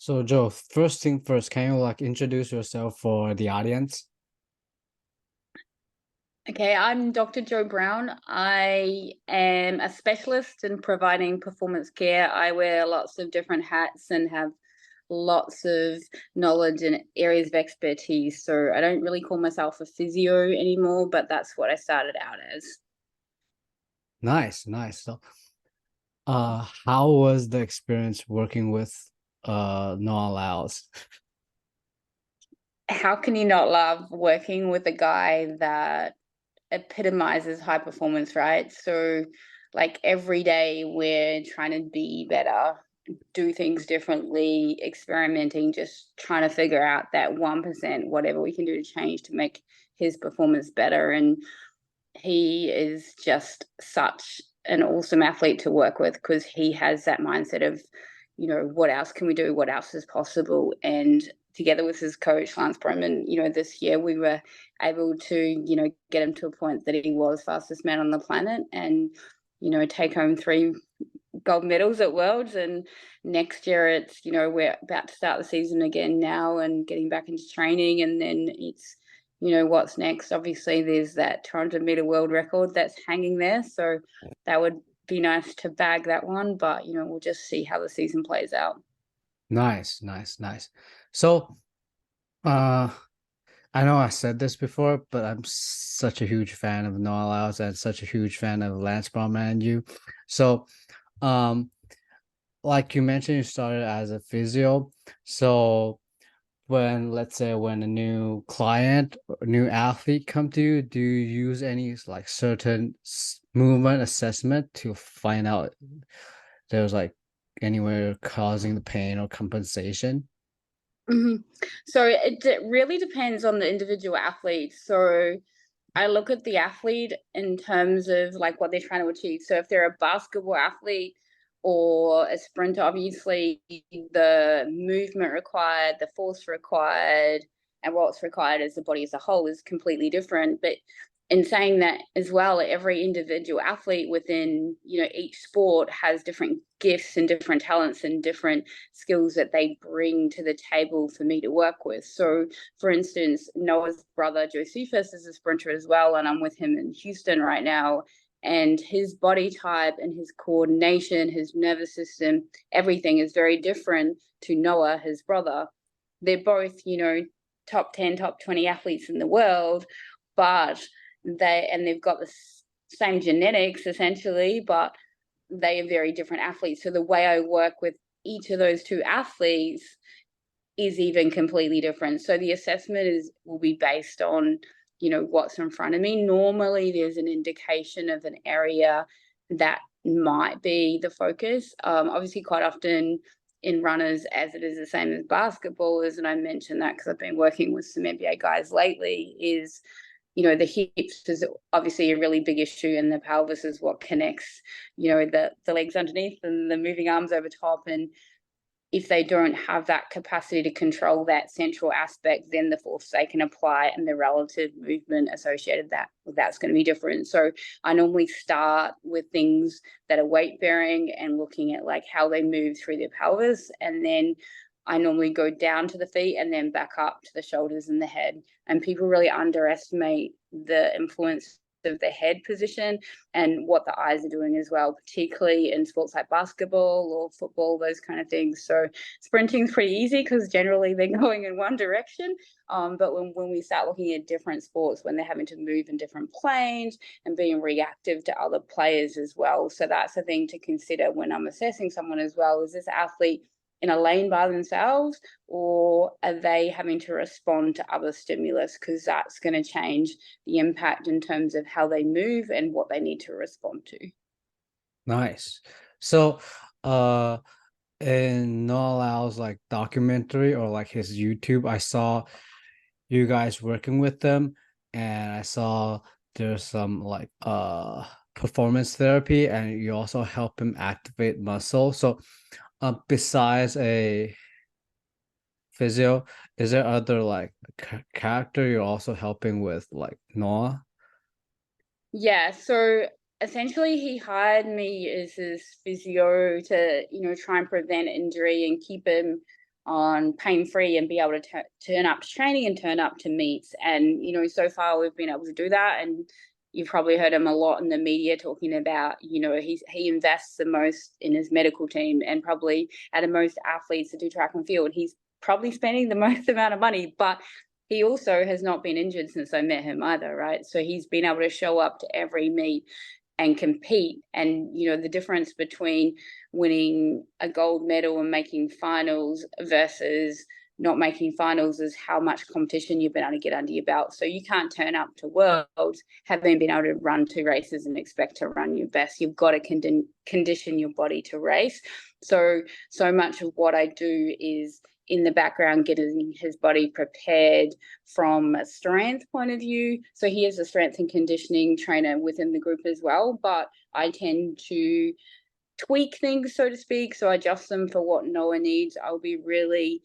So Joe, first thing first, can you like introduce yourself for the audience? Okay, I'm Dr. Jo Brown. I am a specialist in providing performance care. I wear lots of different hats and have lots of knowledge in areas of expertise. So I don't really call myself a physio anymore, but that's what I started out as. Nice, nice. So, how was the experience working with Noah Lyles? How can you not love working with a guy that epitomizes high performance, right? So like every day we're trying to be better, do things differently, experimenting, just trying to figure out that 1%, whatever we can do to change to make his performance better. And he is just such an awesome athlete to work with because he has that mindset of, what else can we do? What else is possible? And together with his coach, Lance Broman, this year we were able to, get him to a point that he was fastest man on the planet and, take home 3 gold medals at Worlds. And next year it's, we're about to start the season again now and getting back into training. And then it's, what's next? Obviously, there's that 200-meter world record that's hanging there. So that would be nice to bag that one. But, we'll just see how the season plays out. Nice, nice, nice. So, uh, I know I said this before, but I'm such a huge fan of Noah Lyles and such a huge fan of Lance Bowman and you. So, um, like you mentioned, you started as a physio. So, when let's say when a new client or new athlete come to you, do you use any like certain movement assessment to find out there's like anywhere causing the pain or compensation? hmm So it really depends on the individual athlete. So I look at the athlete in terms of like what they're trying to achieve. So if they're a basketball athlete or a sprinter, obviously the movement required, the force required, and what's required as the body as a whole is completely different. But in saying that as well, every individual athlete within, each sport has different gifts and different talents and different skills that they bring to the table for me to work with. So for instance, Noah's brother Josephus is a sprinter as well, and I'm with him in Houston right now. And his body type and his coordination, his nervous system, everything is very different to Noah, his brother. They're both, top 10, top 20 athletes in the world, but they've got the same genetics essentially, but they are very different athletes. So the way I work with each of those two athletes is even completely different. So the assessment will be based on, what's in front of me. Normally there's an indication of an area that might be the focus. Obviously quite often in runners, as it is the same as basketballers, and I mentioned that because I've been working with some NBA guys lately, is the hips is obviously a really big issue, and the pelvis is what connects, the legs underneath and the moving arms over top. And if they don't have that capacity to control that central aspect, then the force they can apply and the relative movement associated that's going to be different. So I normally start with things that are weight bearing and looking at like how they move through their pelvis, and then I normally go down to the feet and then back up to the shoulders and the head. And people really underestimate the influence of the head position and what the eyes are doing as well, particularly in sports like basketball or football, those kind of things. So sprinting's pretty easy because generally they're going in one direction. But when we start looking at different sports, when they're having to move in different planes and being reactive to other players as well. So that's a thing to consider when I'm assessing someone as well. Is this athlete in a lane by themselves, or are they having to respond to other stimulus? Because that's going to change the impact in terms of how they move and what they need to respond to. Nice. So, in Noah Lyles like documentary or like his YouTube, I saw you guys working with them, and I saw there's some like performance therapy, and you also help him activate muscle. So, besides a physio, is there other like character you're also helping with like Noah? Yeah, so essentially he hired me as his physio to, try and prevent injury and keep him on pain-free and be able to turn up to training and turn up to meets. And, you know, so far we've been able to do that. And you've probably heard him a lot in the media talking about, you know, he invests the most in his medical team, and probably out of most athletes that do track and field, he's probably spending the most amount of money. But he also has not been injured since I met him either, right? So he's been able to show up to every meet and compete. And, you know, the difference between winning a gold medal and making finals versus not making finals is how much competition you've been able to get under your belt. So you can't turn up to Worlds having been able to run 2 races and expect to run your best. You've got to condition your body to race. So much of what I do is in the background, getting his body prepared from a strength point of view. So he is a strength and conditioning trainer within the group as well, but I tend to tweak things, so to speak. So I adjust them for what Noah needs. I'll be really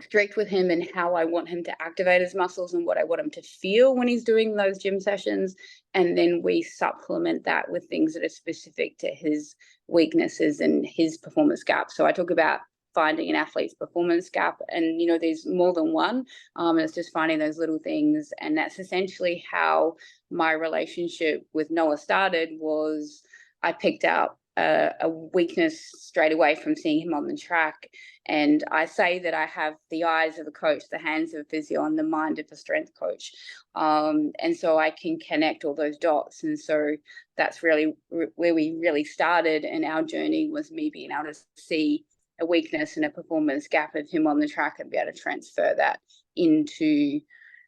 strict with him and how I want him to activate his muscles and what I want him to feel when he's doing those gym sessions. And then we supplement that with things that are specific to his weaknesses and his performance gaps. So I talk about finding an athlete's performance gap, and, you know, there's more than one. And it's just finding those little things. And that's essentially how my relationship with Noah started. Was I picked up a weakness straight away from seeing him on the track. And I say that I have the eyes of a coach, the hands of a physio, and the mind of a strength coach. And so I can connect all those dots. And so that's really where we really started. And our journey was me being able to see a weakness and a performance gap of him on the track and be able to transfer that into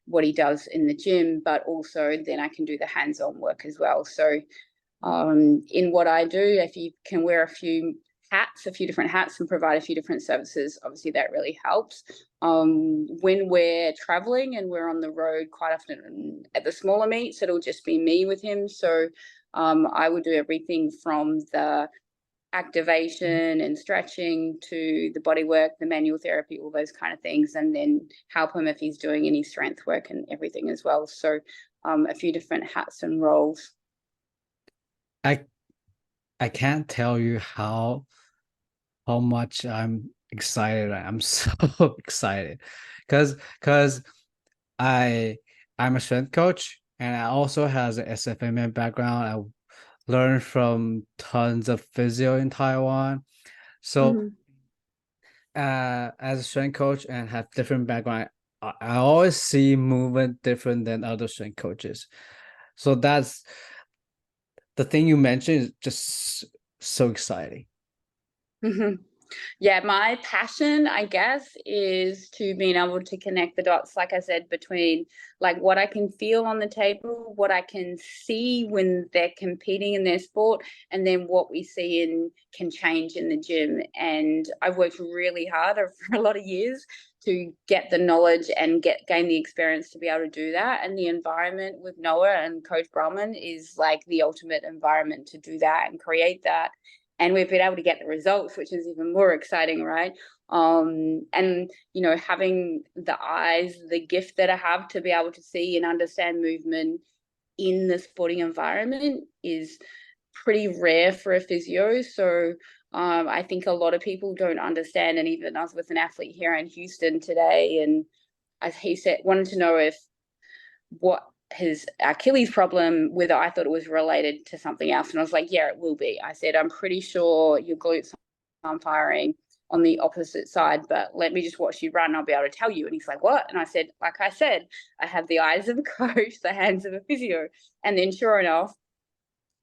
what he does in the gym, but also then I can do the hands-on work as well. So in what I do, if you can wear a few different hats and provide a few different services, obviously that really helps. When we're traveling and we're on the road, quite often at the smaller meets, it'll just be me with him. So I would do everything from the activation and stretching to the body work, the manual therapy, all those kind of things, and then help him if he's doing any strength work and everything as well. So a few different hats and roles. I can't tell you how much I'm excited. I'm so excited because I'm a strength coach, and I also has an SFMA background. I learned from tons of physio in Taiwan. So as a strength coach and have different background, I always see movement different than other strength coaches. So that's the thing you mentioned is just so exciting. Yeah, my passion, I guess, is to being able to connect the dots, like I said, between like what I can feel on the table, what I can see when they're competing in their sport, and then what we see and can change in the gym. And I've worked really hard for a lot of years to get the knowledge and gain the experience to be able to do that. And the environment with Noah and Coach Brahman is like the ultimate environment to do that and create that. And we've been able to get the results, which is even more exciting, right? And, you know, having the eyes, the gift that I have to be able to see and understand movement in the sporting environment is pretty rare for a physio. So I think a lot of people don't understand. And even I was with an athlete here in Houston today, and as he said, wanted to know if what his Achilles problem, whether I thought it was related to something else. And I was like, yeah, it will be. I said, I'm pretty sure your glutes are firing on the opposite side, but let me just watch you run. I'll be able to tell you. And he's like, what? And I said, like I said, I have the eyes of a coach, the hands of a physio. And then sure enough,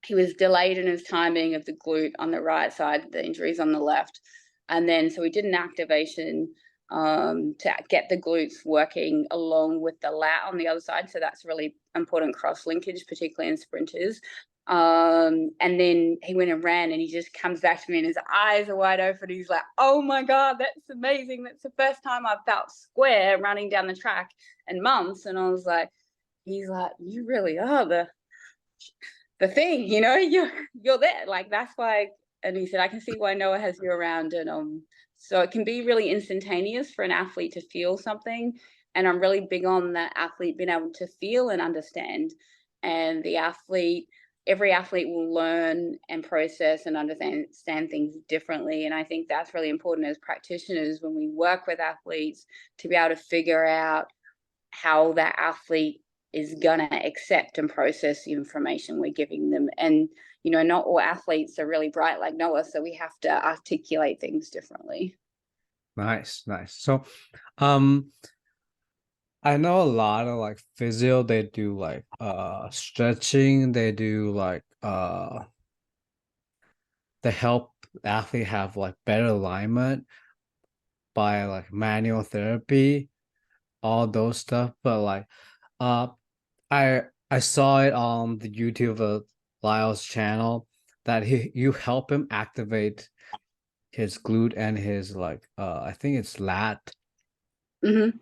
he was delayed in his timing of the glute on the right side, the injuries on the left. And then so we did an activation to get the glutes working along with the lat on the other side. So that's really important cross linkage, particularly in sprinters. And then he went and ran, and he just comes back to me and his eyes are wide open. He's like, oh my God, that's amazing. That's the first time I've felt square running down the track in months. And I was like, he's like, you really are the thing, you know, you're there. Like, that's why. And he said, I can see why Noah has you around. And so it can be really instantaneous for an athlete to feel something. And I'm really big on that athlete being able to feel and understand. And the athlete, every athlete will learn and process and understand things differently. And I think that's really important as practitioners when we work with athletes to be able to figure out how that athlete is going to accept and process the information we're giving them. And, you know, not all athletes are really bright like Noah, so we have to articulate things differently. Nice. So, I know a lot of like physio, they do like stretching, they do like they help the athlete have like better alignment by like manual therapy, all those stuff. But like I saw it on the YouTube of Lyles channel that you help him activate his glute and his like I think it's lat. Mm-hmm.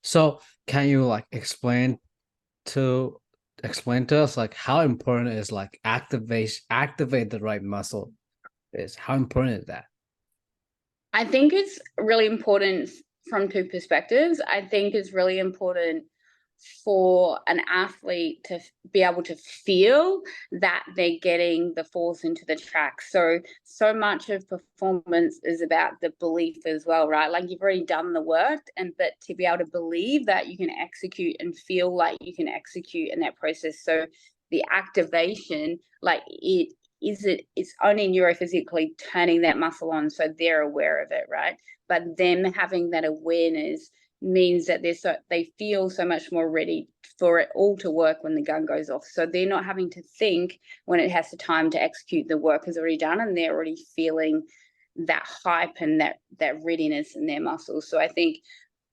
So can you like explain to us like how important is like activate the right muscle is? How important is that? I think it's really important from two perspectives. I think it's really important for an athlete to be able to feel that they're getting the force into the track. So much of performance is about the belief as well, right? Like you've already done the work, but to be able to believe that you can execute and feel like you can execute in that process. So the activation, like it's only neurophysically turning that muscle on, so they're aware of it, right? But them having that awareness means that they feel so much more ready for it all to work when the gun goes off. So they're not having to think when it has the time to execute. The work is already done, and they're already feeling that hype and that readiness in their muscles. So I think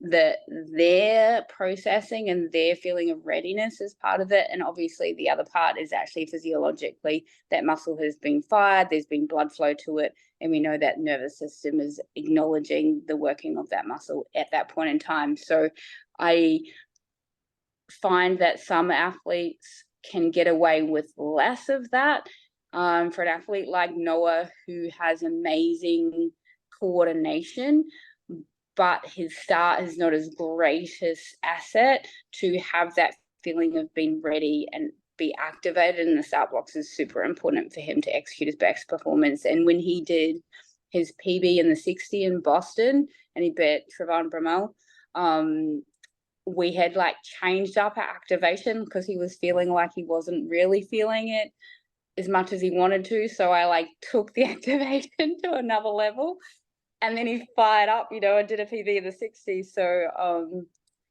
that their processing and their feeling of readiness is part of it. And obviously the other part is actually physiologically that muscle has been fired, there's been blood flow to it, and we know that nervous system is acknowledging the working of that muscle at that point in time. So I find that some athletes can get away with less of that. For an athlete like Noah, who has amazing coordination, but his start is not his greatest asset, to have that feeling of being ready and be activated in the start blocks is super important for him to execute his best performance. And when he did his PB in the 60 in Boston and he beat Trevon Bramell, we had like changed up our activation because he was feeling like he wasn't really feeling it as much as he wanted to. So I like took the activation to another level. And then he fired up, you know, and did a PB in the 60s. So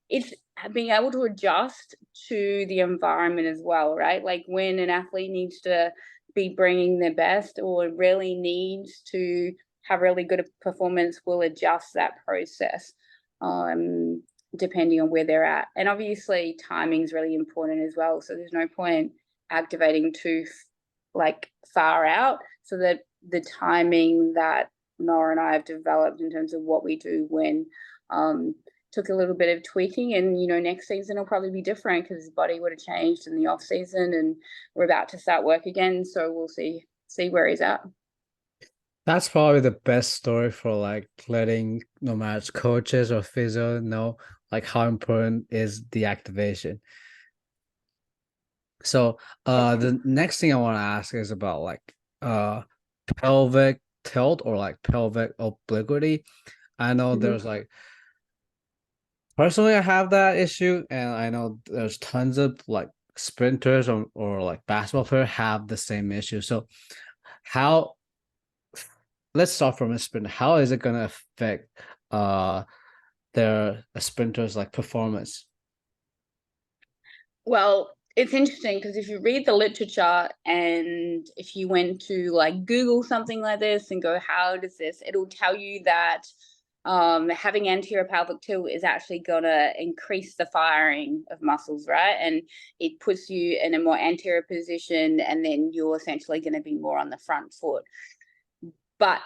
it's being able to adjust to the environment as well, right? Like when an athlete needs to be bringing their best or really needs to have really good performance, we'll adjust that process depending on where they're at. And obviously timing is really important as well. So there's no point activating too like far out, so that the timing that Noah and I have developed in terms of what we do when took a little bit of tweaking, and you know next season will probably be different because his body would have changed in the off season and we're about to start work again, so we'll see where he's at. That's probably the best story for like letting no matter it's coaches or physio know like how important is the activation. So the next thing I want to ask is about like pelvic tilt or like pelvic obliquity. I know there's like personally I have that issue, and I know there's tons of like sprinters or like basketball players have the same issue. So how, let's start from a sprinter. How is it gonna affect their sprinters like performance? Well, it's interesting because if you read the literature and if you went to like Google something like this and go, how does this, it'll tell you that having anterior pelvic tilt is actually going to increase the firing of muscles, right? And it puts you in a more anterior position, and then you're essentially going to be more on the front foot. But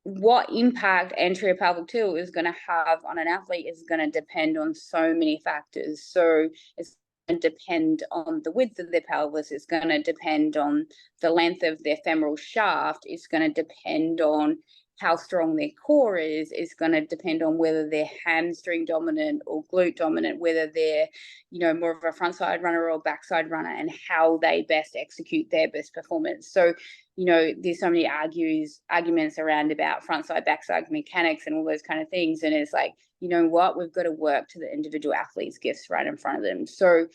what impact anterior pelvic tilt is going to have on an athlete is going to depend on so many factors. So it's going to depend on the width of their pelvis. It's going to depend on the length of their femoral shaft. It's going to depend on how strong their core is going to depend on whether they're hamstring dominant or glute dominant, whether they're, more of a front side runner or backside runner, and how they best execute their best performance. So, there's so many arguments around about front side, backside mechanics and all those kind of things. And it's like, you know what, we've got to work to the individual athlete's gifts right in front of them. So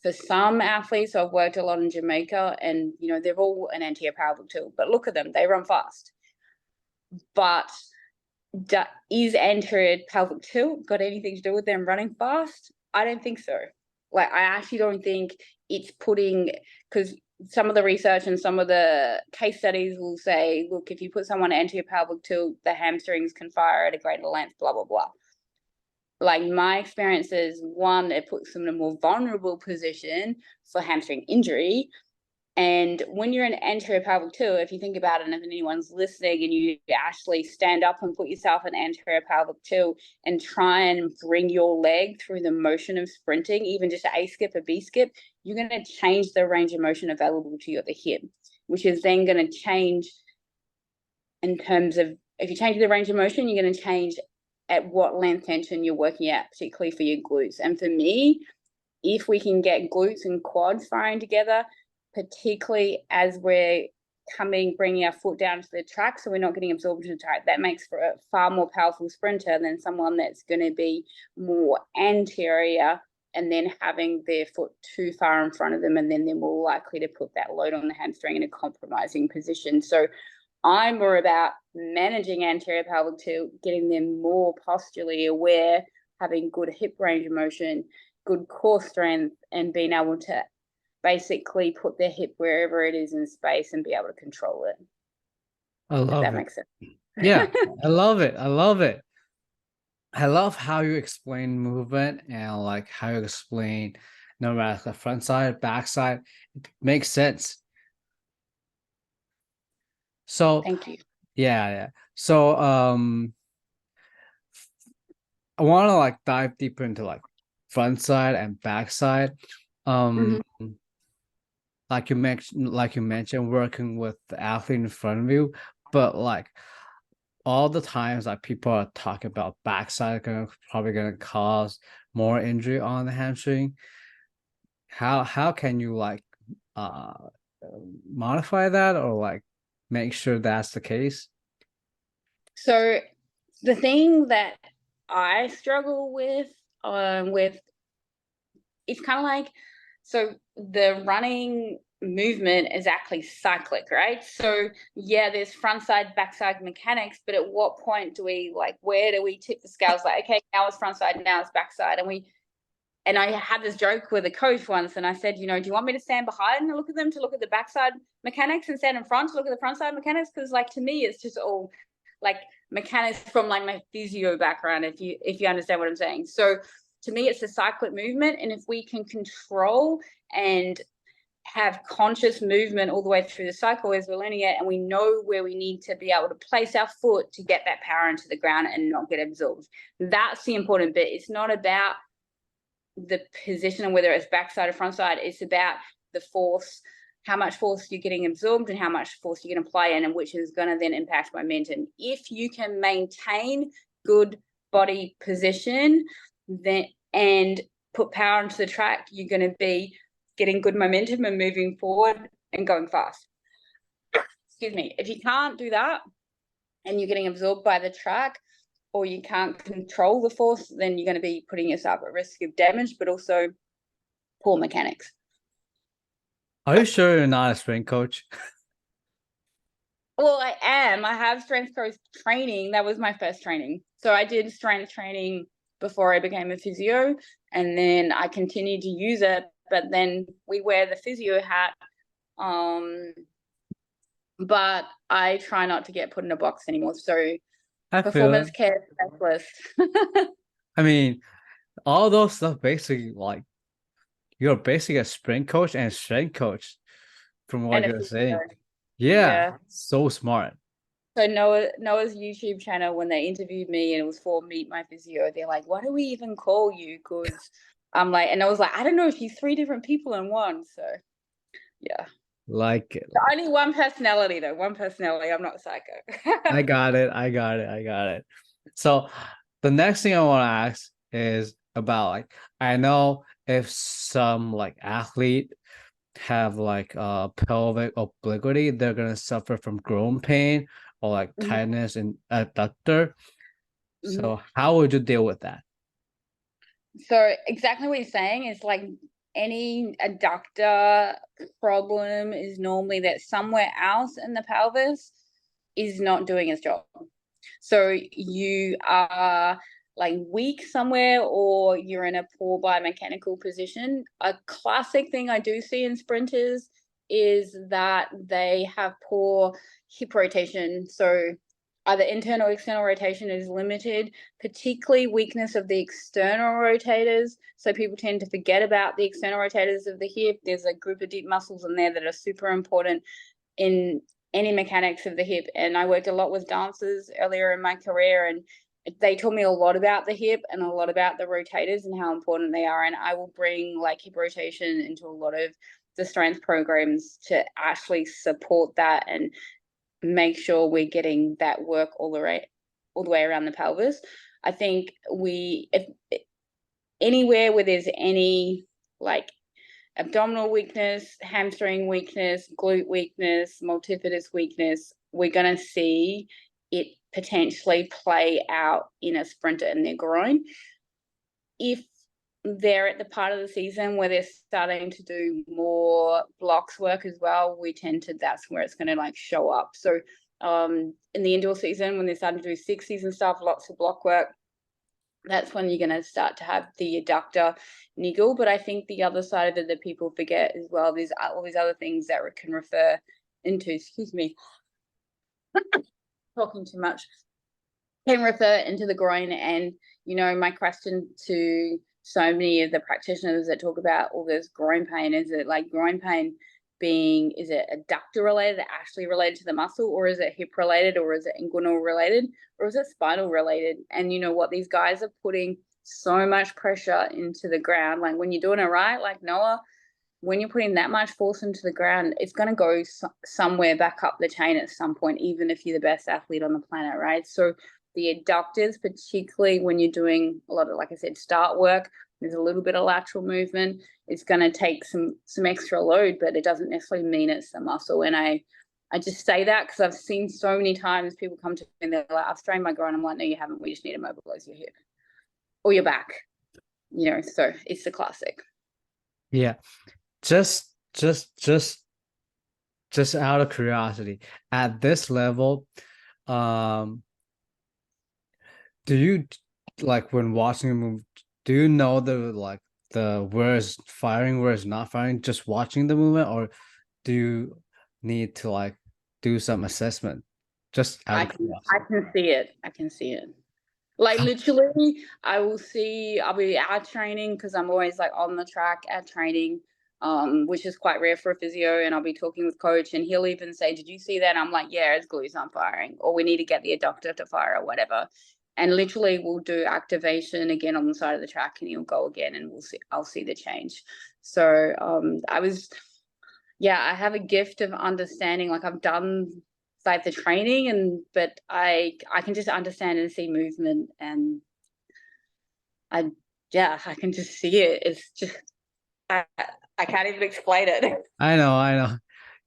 for some athletes, I've worked a lot in Jamaica, and, they're all an anterior parallel tilt, but look at them, they run fast. But is anterior pelvic tilt got anything to do with them running fast? I don't think so. Like, I actually don't think it's because some of the research and some of the case studies will say, look, if you put someone anterior pelvic tilt, the hamstrings can fire at a greater length, blah, blah, blah. Like, my experience is, one, it puts them in a more vulnerable position for hamstring injury. And when you're in anterior pelvic tilt, if you think about it, and if anyone's listening and you actually stand up and put yourself in anterior pelvic tilt and try and bring your leg through the motion of sprinting, even just an A skip, a B skip, you're going to change the range of motion available to you at the hip, which is then going to change in terms of, if you change the range of motion, you're going to change at what length tension you're working at, particularly for your glutes. And for me, if we can get glutes and quads firing together, particularly as we're bringing our foot down to the track, so we're not getting absorbed into the track, that makes for a far more powerful sprinter than someone that's going to be more anterior and then having their foot too far in front of them, and then they're more likely to put that load on the hamstring in a compromising position. So I'm more about managing anterior pelvic tilt, getting them more posturally aware, having good hip range of motion, good core strength, and being able to basically put their hip wherever it is in space and be able to control it. I love that it. Makes sense. Yeah, I love it. I love it. I love how you explain movement and like how you explain no matter the front side, back side. It makes sense. So thank you. Yeah. So I want to like dive deeper into like front side and back side. Like you mentioned, working with the athlete in front of you, but like all the times like people are talking about backside probably gonna cause more injury on the hamstring. How can you like modify that or like make sure that's the case? So the thing that I struggle with it's kind of like, so the running movement is actually cyclic, right? So yeah, there's front side, back side mechanics, but at what point do we where do we tip the scales? Like, okay, now it's front side, now it's back side. And I had this joke with a coach once, and I said, do you want me to stand behind and look at them to look at the backside mechanics, and stand in front to look at the front side mechanics? Because like, to me, it's just all like mechanics from like my physio background, if you understand what I'm saying. So to me, it's a cyclic movement, and if we can control and have conscious movement all the way through the cycle as we're learning it, and we know where we need to be able to place our foot to get that power into the ground and not get absorbed, that's the important bit. It's not about the position and whether it's backside or front side. It's about the force, how much force you're getting absorbed and how much force you're going to apply in, and which is going to then impact momentum. If you can maintain good body position and put power into the track, you're going to be getting good momentum and moving forward and going fast. Excuse me. If you can't do that and you're getting absorbed by the track, or you can't control the force, then you're going to be putting yourself at risk of damage, but also poor mechanics. Are you sure you're not a strength coach? Well, I am. I have strength coach training. That was my first training. So I did strength training before I became a physio, and then I continued to use it, but then we wear the physio hat. But I try not to get put in a box anymore. So performance care specialist. I mean, all those stuff basically, like, you're basically a sprint coach and strength coach from what you're saying. Yeah, so smart. So Noah's YouTube channel, when they interviewed me and it was for Meet My Physio, they're like, what do we even call you? Because I'm like, and I was like, I don't know, she's 3 different people in one. So yeah. Like it. Only one personality though. One personality. I'm not psycho. I got it. So the next thing I want to ask is about like, I know if some like athlete have like pelvic obliquity, they're gonna suffer from groin pain or like tightness in adductor. So how would you deal with that? So exactly what you're saying is like any adductor problem is normally that somewhere else in the pelvis is not doing its job. So you are like weak somewhere, or you're in a poor biomechanical position. A classic thing I do see in sprinters is that they have poor hip rotation. So either internal or external rotation is limited, particularly weakness of the external rotators. So people tend to forget about the external rotators of the hip. There's a group of deep muscles in there that are super important in any mechanics of the hip. And I worked a lot with dancers earlier in my career, and they taught me a lot about the hip and a lot about the rotators and how important they are. And I will bring like hip rotation into a lot of the strength programs to actually support that and make sure we're getting that work all the way around the pelvis. I think if anywhere where there's any like abdominal weakness, hamstring weakness, glute weakness, multifidus weakness, we're going to see it potentially play out in a sprinter in their groin. If they're at the part of the season where they're starting to do more blocks work as well, that's where it's going to like show up. So in the indoor season, when they're starting to do 60s and stuff, lots of block work, that's when you're going to start to have the adductor niggle. But I think the other side of it that people forget as well, there's all these other things that can refer into, excuse me, talking too much, can refer into the groin. And, you know, my question to so many of the practitioners that talk about all this groin pain, is it like groin pain is it adductor related, actually related to the muscle, or is it hip related, or is it inguinal related, or is it spinal related? And you know what, these guys are putting so much pressure into the ground. Like when you're doing it right, like Noah, when you're putting that much force into the ground, it's going to go somewhere back up the chain at some point, even if you're the best athlete on the planet, right? So the adductors, particularly when you're doing a lot of, like I said, start work, there's a little bit of lateral movement. It's going to take some extra load, but it doesn't necessarily mean it's the muscle. And I just say that because I've seen so many times people come to me and they're like, I've strained my groin. I'm like, no, you haven't. We just need to mobilize your hip or your back, you know. So it's the classic. Yeah. Just out of curiosity, at this level, do you like when watching a movie, do you know the where is firing, where is not firing, just watching the movement, or do you need to like do some assessment? Just out of curiosity. I can see it. Like literally, I'll be out training because I'm always like on the track at training, which is quite rare for a physio. And I'll be talking with coach, and he'll even say, "Did you see that?" And I'm like, "Yeah, his glutes aren't firing, or we need to get the adductor to fire, or whatever." And literally, we'll do activation again on the side of the track, and he'll go again, and I'll see the change. So I have a gift of understanding. Like I've done like the training, but I can just understand and see movement, and I can just see it. It's just I can't even explain it. I know.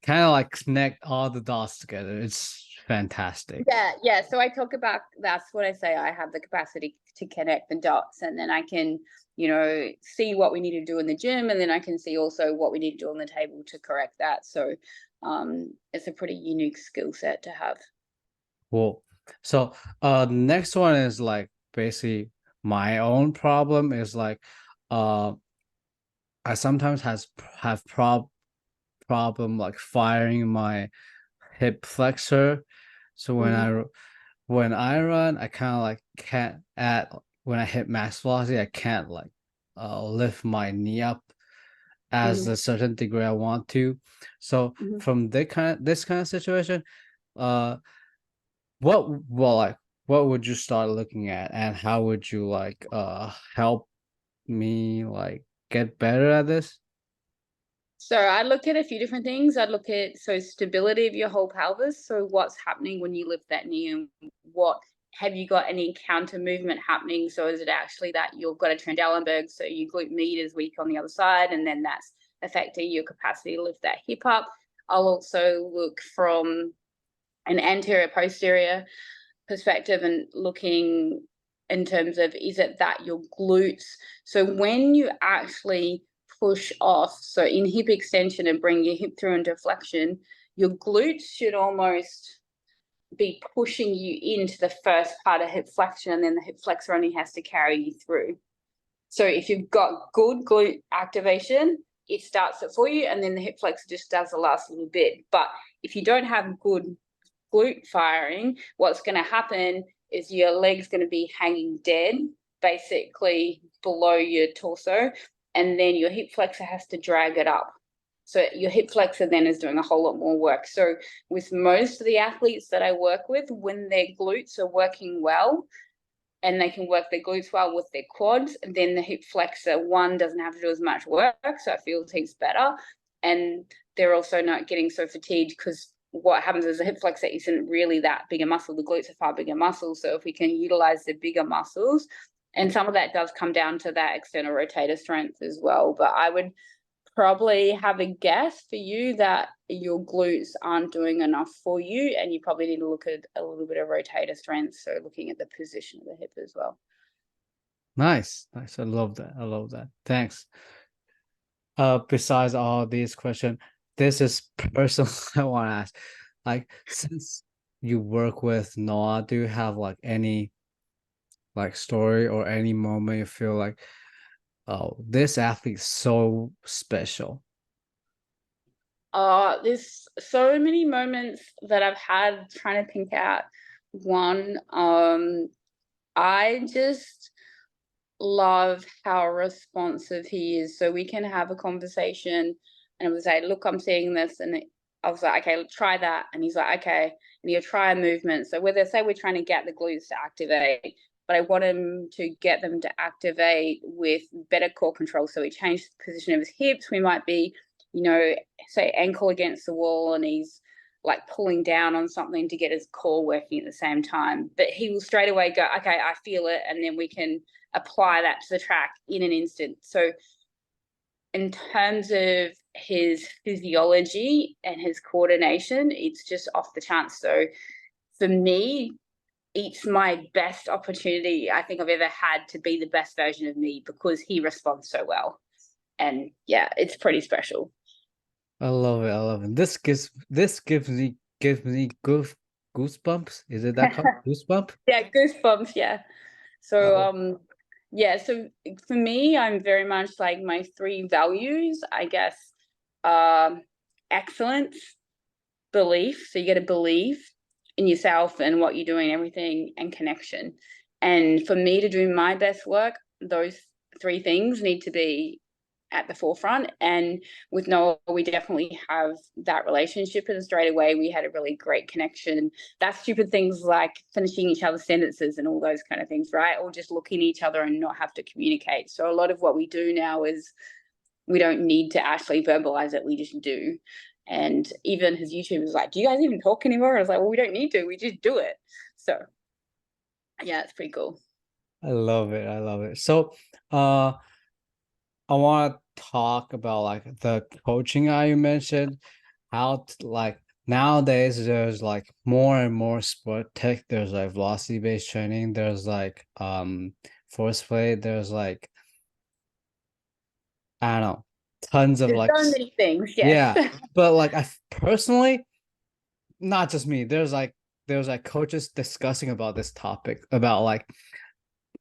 Kind of like connect all the dots together. It's fantastic. Yeah. So I talk about, that's what I say. I have the capacity to connect the dots, and then I can, you know, see what we need to do in the gym, and then I can see also what we need to do on the table to correct that. So it's a pretty unique skill set to have. Cool. So next one is like basically my own problem is like I sometimes have problem like firing my hip flexor. So when I run, I kind of like can't when I hit max velocity, I can't like lift my knee up as a certain degree I want to. So from this kind of situation, what would you start looking at, and how would you like help me like get better at this? So I look at a few different things. I'd look at stability of your whole pelvis. So what's happening when you lift that knee, and what have you got any counter movement happening? So is it actually that you've got a Trendelenburg, so your glute med is weak on the other side, and then that's affecting your capacity to lift that hip up? I'll also look from an anterior posterior perspective and looking in terms of, is it that your glutes? So when you actually push off, so in hip extension and bring your hip through into flexion, your glutes should almost be pushing you into the first part of hip flexion, and then the hip flexor only has to carry you through. So if you've got good glute activation, it starts it for you, and then the hip flexor just does the last little bit. But if you don't have good glute firing, what's going to happen is your leg's going to be hanging dead, basically below your torso, and then your hip flexor has to drag it up. So your hip flexor then is doing a whole lot more work. So with most of the athletes that I work with, when their glutes are working well and they can work their glutes well with their quads, then the hip flexor, one, doesn't have to do as much work, so it feels heaps better. And they're also not getting so fatigued, because what happens is the hip flexor isn't really that big a muscle. The glutes are far bigger muscles. So if we can utilize the bigger muscles, and some of that does come down to that external rotator strength as well. But I would probably have a guess for you that your glutes aren't doing enough for you, and you probably need to look at a little bit of rotator strength. So looking at the position of the hip as well. Nice. I love that. Thanks. Besides all these questions, this is personal. I want to ask, like, since you work with Noah, do you have like any like story or any moment you feel like, oh, this athlete is so special? There's so many moments that I've had trying to pick out one. I just love how responsive he is. So we can have a conversation, and I would say, look, I'm seeing this, and I was like, okay, try that. And he's like, okay, and he'll try a movement. So whether, say, we're trying to get the glutes to activate, but I want him to get them to activate with better core control. So he changed the position of his hips. We might be, say, ankle against the wall, and he's like pulling down on something to get his core working at the same time. But he will straight away go, okay, I feel it. And then we can apply that to the track in an instant. So in terms of his physiology and his coordination, it's just off the charts. So for me, it's my best opportunity I think I've ever had to be the best version of me, because he responds so well. And yeah, it's pretty special. I love it. This gives me goosebumps. Is it that called goosebump? Yeah, goosebumps. Yeah. So Oh. yeah, so for me, I'm very much like, my three values, I guess, excellence, belief. So you got to believe in yourself and what you're doing, everything, and connection. And for me to do my best work, those three things need to be at the forefront. And with Noah, we definitely have that relationship, and straight away we had a really great connection. That's stupid things like finishing each other's sentences and all those kind of things, right? Or just looking at each other and not have to communicate. So a lot of what we do now is, we don't need to actually verbalize it, we just do. And even his YouTube was like, do you guys even talk anymore? I was like, well, we don't need to, we just do it. So yeah, it's pretty cool. I love it. So I want to talk about like the coaching you mentioned, how like nowadays there's like more and more sport tech. There's like velocity based training. There's like force play. There's like, I don't know, tons of There's like, so many things, yes. yeah. But like I personally, not just me. There's like coaches discussing about this topic about like,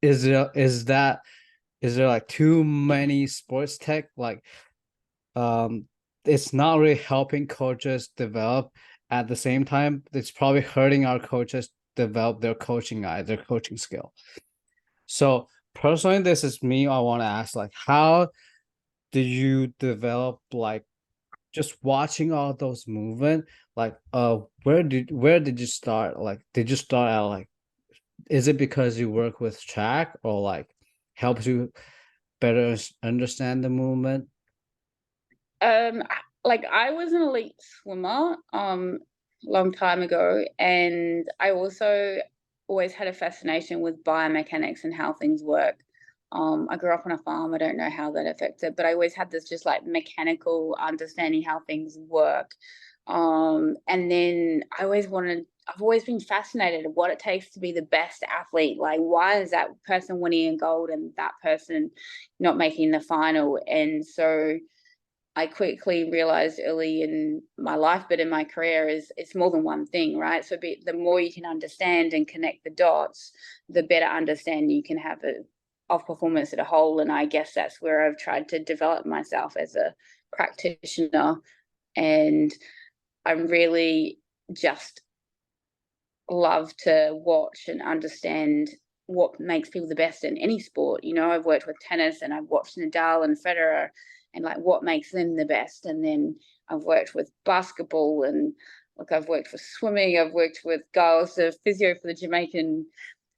is there like too many sports tech, like it's not really helping coaches develop. At the same time, it's probably hurting our coaches develop their coaching skill. So personally, this is me. I want to ask, like, how do you develop, like, just watching all those movement? Like, where did you start? Like, did you start at like, is it because you work with track, or like helps you better understand the movement? Like I was an elite swimmer long time ago, and I also always had a fascination with biomechanics and how things work. I grew up on a farm. I don't know how that affected, but I always had this just like mechanical understanding how things work. And then I've always been fascinated with what it takes to be the best athlete. Like, why is that person winning a gold and that person not making the final? And so I quickly realized early in my life, but in my career, is it's more than one thing, right? So the more you can understand and connect the dots, the better understanding you can have of performance as a whole. And I guess that's where I've tried to develop myself as a practitioner. And I'm really just love to watch and understand what makes people the best in any sport. You know, I've worked with tennis and I've watched Nadal and Federer and like what makes them the best. And then I've worked with basketball and look, I've worked with swimming. I've worked with girls, the physio for the Jamaican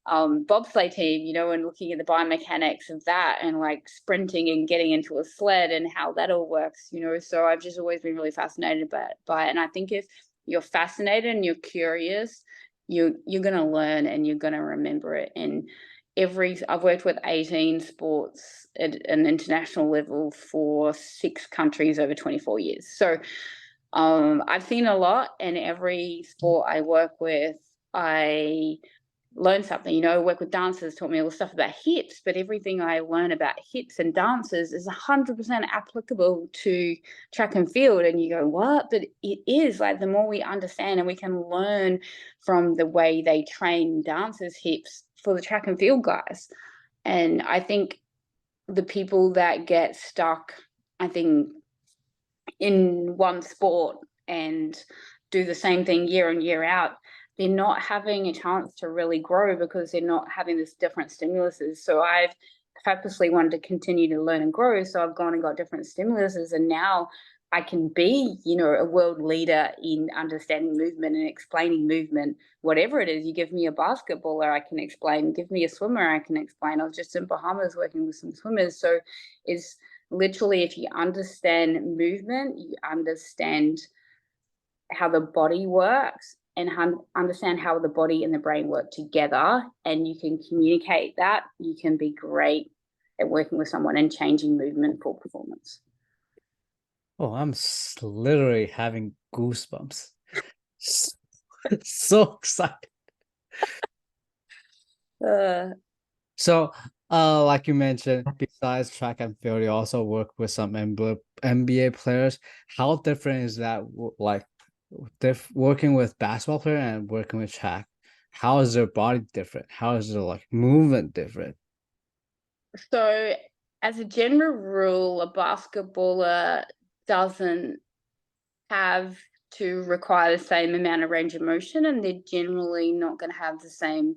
bobsleigh team, you know, and looking at the biomechanics of that and like sprinting and getting into a sled and how that all works, you know. So I've just always been really fascinated by it. And I think if you're fascinated and you're curious, you're going to learn and you're going to remember it. And I've worked with 18 sports at an international level for 6 countries over 24 years. So I've seen a lot, and every sport I work with, I learn something. You know, I work with dancers, taught me all the stuff about hips, but everything I learn about hips and dances is 100% applicable to track and field. And you go, what? But it is. Like, the more we understand and we can learn from the way they train dancers' hips for the track and field guys. And I think the people that get stuck, I think, in one sport and do the same thing year in, year out, they're not having a chance to really grow because they're not having this different stimuluses. So I've purposely wanted to continue to learn and grow. So I've gone and got different stimuluses, and now I can be, you know, a world leader in understanding movement and explaining movement, whatever it is. You give me a basketballer, I can explain. Give me a swimmer, I can explain. I was just in Bahamas working with some swimmers. So it's literally, if you understand movement, you understand how the body works and understand how the body and the brain work together, and you can communicate that, you can be great at working with someone and changing movement for performance. Oh, I'm literally having goosebumps. So excited. So, like you mentioned, besides track and field, you also work with some NBA players. How different is that? Like, working with basketball player and working with track, how is their body different? How is their like movement different? So, as a general rule, a basketballer doesn't have to require the same amount of range of motion, and they're generally not going to have the same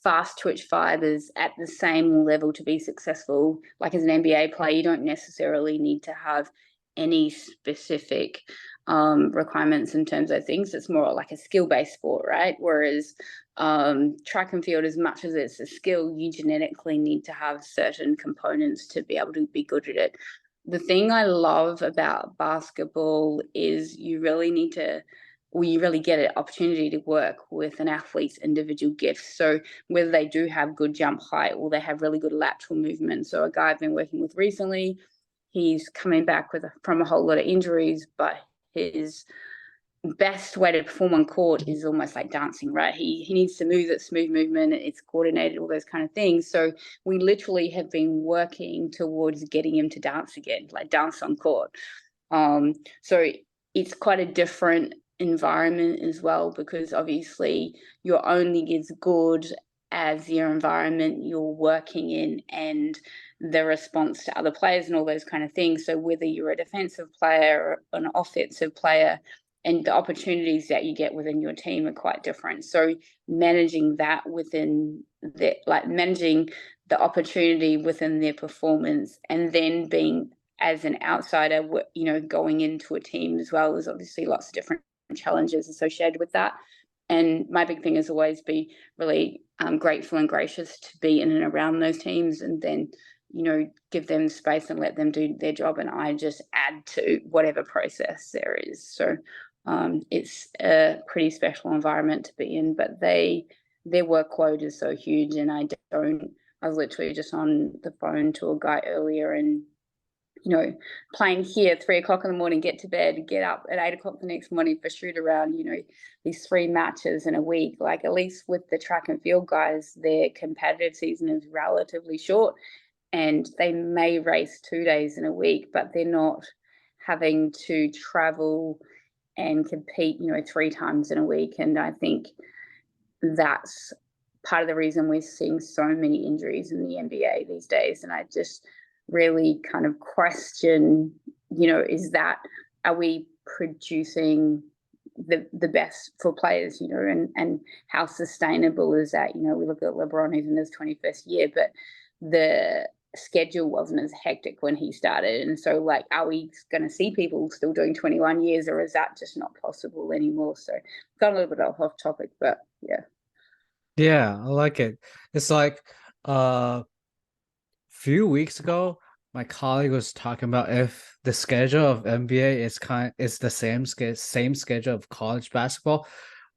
fast twitch fibers at the same level to be successful. Like, as an NBA player, you don't necessarily need to have any specific requirements in terms of things. It's more like a skill-based sport, right? Whereas track and field, as much as it's a skill, you genetically need to have certain components to be able to be good at it. The thing I love about basketball is you really get an opportunity to work with an athlete's individual gifts. So whether they do have good jump height or they have really good lateral movement. So a guy I've been working with recently, he's coming back from a whole lot of injuries, but his best way to perform on court is almost like dancing, right? He needs to move at smooth movement, it's coordinated, all those kind of things. So we literally have been working towards getting him to dance again, like dance on court. So it's quite a different environment as well, because obviously you're only as good as your environment you're working in and the response to other players and all those kind of things. So whether you're a defensive player or an offensive player, and the opportunities that you get within your team are quite different. So managing that within managing the opportunity within their performance, and then being as an outsider, you know, going into a team as well, is obviously lots of different challenges associated with that. And my big thing is always be really grateful and gracious to be in and around those teams, and then give them space and let them do their job, and I just add to whatever process there is. So it's a pretty special environment to be in, but their workload is so huge, and I was literally just on the phone to a guy earlier, and playing here 3 o'clock in the morning, get to bed, get up at 8 o'clock the next morning for shoot around, these 3 matches in a week. Like, at least with the track and field guys, their competitive season is relatively short, and they may race 2 days in a week, but they're not having to travel and compete, 3 times in a week. And I think that's part of the reason we're seeing so many injuries in the NBA these days. And I just really kind of question, are we producing the best for players, and how sustainable is that? We look at LeBron, who's in his 21st year, but the schedule wasn't as hectic when he started. And so, like, are we going to see people still doing 21 years, or is that just not possible anymore? So got a little bit off topic, but yeah. Yeah, I like it. It's like few weeks ago, my colleague was talking about if the schedule of NBA is the same schedule of college basketball.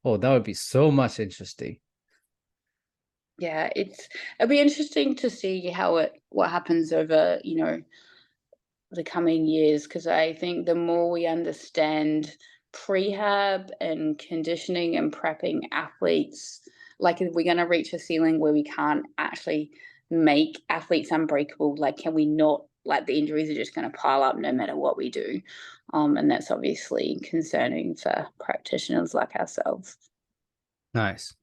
Oh, that would be so much interesting. Yeah, it'll be interesting to see what happens over, the coming years, because I think the more we understand prehab and conditioning and prepping athletes, like, if we're going to reach a ceiling where we can't actually make athletes unbreakable, like, can we not, like, the injuries are just going to pile up no matter what we do, and that's obviously concerning for practitioners like ourselves. Nice.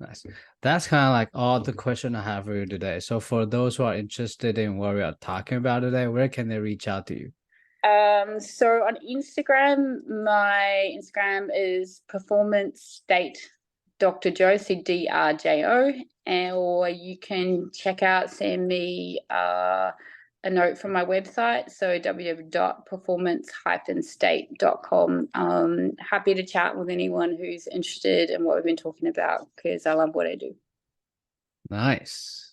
That's kind of like all the question I have for you today. So for those who are interested in what we are talking about today, where can they reach out to you? So on Instagram, my Instagram is performance state Dr. Jo, so DRJO, or you can send me a note from my website, so www.performance-state.com. Happy to chat with anyone who's interested in what we've been talking about, because I love what I do. Nice.